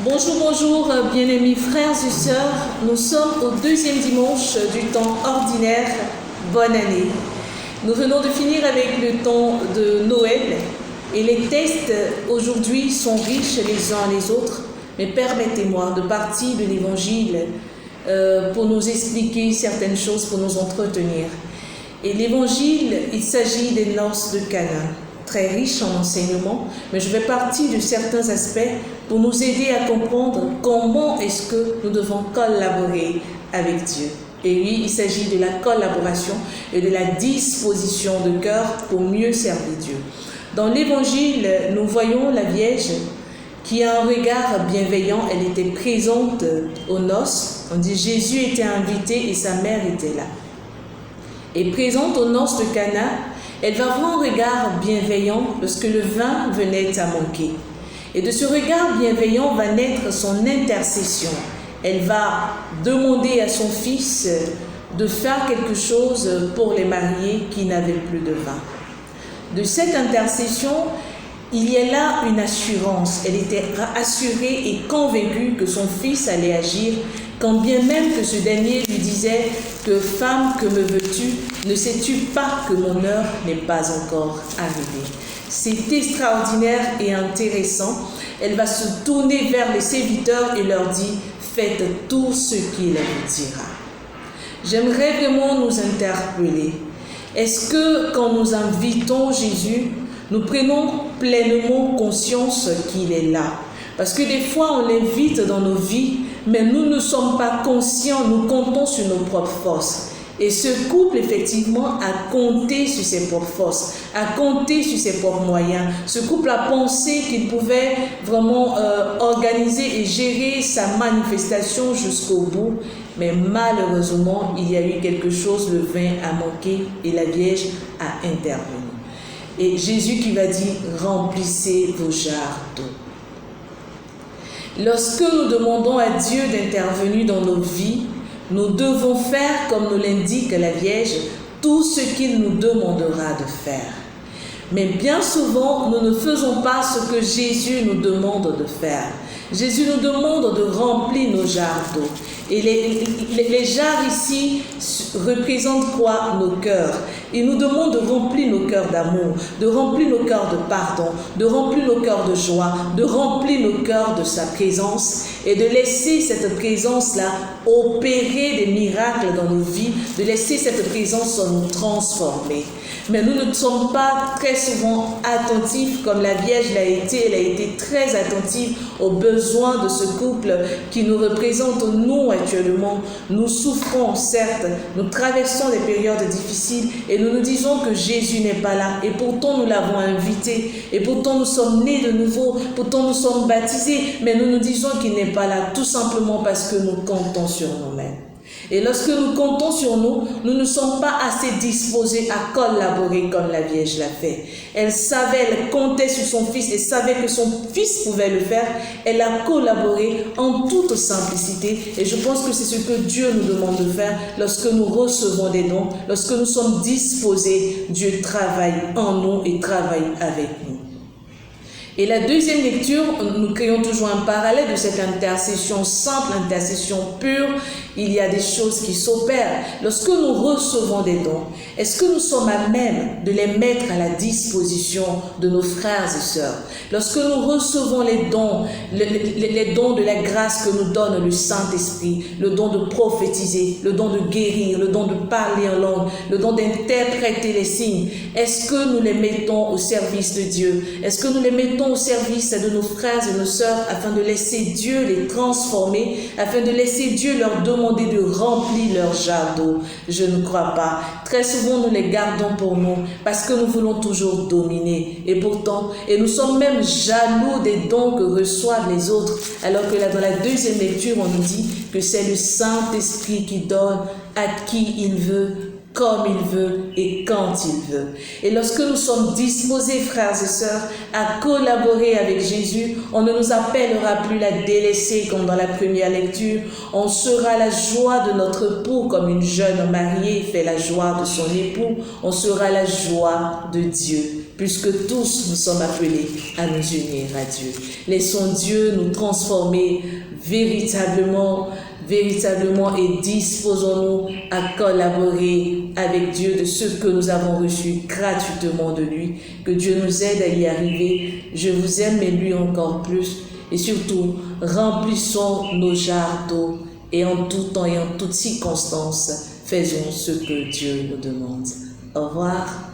Bonjour, bonjour, bien-aimés frères et sœurs. Nous sommes au deuxième dimanche du temps ordinaire. Bonne année. Nous venons de finir avec le temps de Noël et les textes aujourd'hui sont riches les uns les autres. Mais permettez-moi de partir de l'Évangile pour nous expliquer certaines choses, pour nous entretenir. Et l'Évangile, il s'agit des noces de Cana, très riche en enseignements, mais je vais partir de certains aspects pour nous aider à comprendre comment est-ce que nous devons collaborer avec Dieu. Et oui, il s'agit de la collaboration et de la disposition de cœur pour mieux servir Dieu. Dans l'Évangile, nous voyons la Vierge qui a un regard bienveillant. Elle était présente aux noces. On dit Jésus était invité et sa mère était là. Et présente aux noces de Cana, elle va avoir un regard bienveillant lorsque le vin venait à manquer. Et de ce regard bienveillant va naître son intercession. Elle va demander à son fils de faire quelque chose pour les mariés qui n'avaient plus de vin. De cette intercession, il y a là une assurance. Elle était assurée et convaincue que son fils allait agir, quand bien même que ce dernier lui disait que « Femme, que me veux-tu? Ne sais-tu pas que mon heure n'est pas encore arrivée ?» C'est extraordinaire et intéressant. Elle va se tourner vers les serviteurs et leur dit « Faites tout ce qu'il vous dira. » J'aimerais vraiment nous interpeller. Est-ce que quand nous invitons Jésus, nous prenons pleinement conscience qu'il est là? Parce que des fois, on l'invite dans nos vies, mais nous ne sommes pas conscients, nous comptons sur nos propres forces. Et ce couple, effectivement, a compté sur ses propres forces, a compté sur ses propres moyens. Ce couple a pensé qu'il pouvait vraiment organiser et gérer sa manifestation jusqu'au bout. Mais malheureusement, il y a eu quelque chose, le vin a manqué et la Vierge a intervenu. Et Jésus qui va dire, remplissez vos jarres d'eau. Lorsque nous demandons à Dieu d'intervenir dans nos vies, nous devons faire, comme nous l'indique la Vierge, tout ce qu'il nous demandera de faire. Mais bien souvent, nous ne faisons pas ce que Jésus nous demande de faire. Jésus nous demande de remplir nos jarres d'eau. Et les jarres ici représentent quoi? Nos cœurs. Il nous demande de remplir nos cœurs d'amour, de remplir nos cœurs de pardon, de remplir nos cœurs de joie, de remplir nos cœurs de sa présence et de laisser cette présence-là opérer des miracles dans nos vies, de laisser cette présence nous transformer. Mais nous ne sommes pas très souvent attentifs comme la Vierge l'a été. Elle a été très attentive aux besoins de ce couple qui nous représente. Nous, actuellement, nous souffrons, certes, nous traversons des périodes difficiles et nous nous disons que Jésus n'est pas là. Et pourtant, nous l'avons invité. Et pourtant, nous sommes nés de nouveau. Pourtant, nous sommes baptisés. Mais nous nous disons qu'il n'est pas là, tout simplement parce que nous comptons sur nous-mêmes. Et lorsque nous comptons sur nous, nous ne sommes pas assez disposés à collaborer comme la Vierge l'a fait. Elle savait, elle comptait sur son fils et savait que son fils pouvait le faire. Elle a collaboré en toute simplicité. Et je pense que c'est ce que Dieu nous demande de faire lorsque nous recevons des dons, lorsque nous sommes disposés. Dieu travaille en nous et travaille avec nous. Et la deuxième lecture, nous créons toujours un parallèle de cette intercession simple, intercession pure. Il y a des choses qui s'opèrent. Lorsque nous recevons des dons, est-ce que nous sommes à même de les mettre à la disposition de nos frères et sœurs? Lorsque nous recevons les dons de la grâce que nous donne le Saint-Esprit, le don de prophétiser, le don de guérir, le don de parler en langue, le don d'interpréter les signes, est-ce que nous les mettons au service de Dieu? Est-ce que nous les mettons au service de nos frères et nos sœurs afin de laisser Dieu les transformer, afin de laisser Dieu leur demander de remplir leur jarre d'eau? Je ne crois pas. Très souvent, nous les gardons pour nous parce que nous voulons toujours dominer. Et pourtant, nous sommes même jaloux des dons que reçoivent les autres, alors que là, dans la deuxième lecture, on nous dit que c'est le Saint-Esprit qui donne à qui il veut, comme il veut et quand il veut. Et lorsque nous sommes disposés, frères et sœurs, à collaborer avec Jésus, on ne nous appellera plus la délaissée comme dans la première lecture. On sera la joie de notre époux comme une jeune mariée fait la joie de son époux. On sera la joie de Dieu. puisque tous nous sommes appelés à nous unir à Dieu. Laissons Dieu nous transformer véritablement et disposons-nous à collaborer avec Dieu de ce que nous avons reçu gratuitement de lui. Que Dieu nous aide à y arriver. Je vous aime et lui encore plus. Et surtout, remplissons nos jarres d'eau et en tout temps et en toutes circonstances, faisons ce que Dieu nous demande. Au revoir.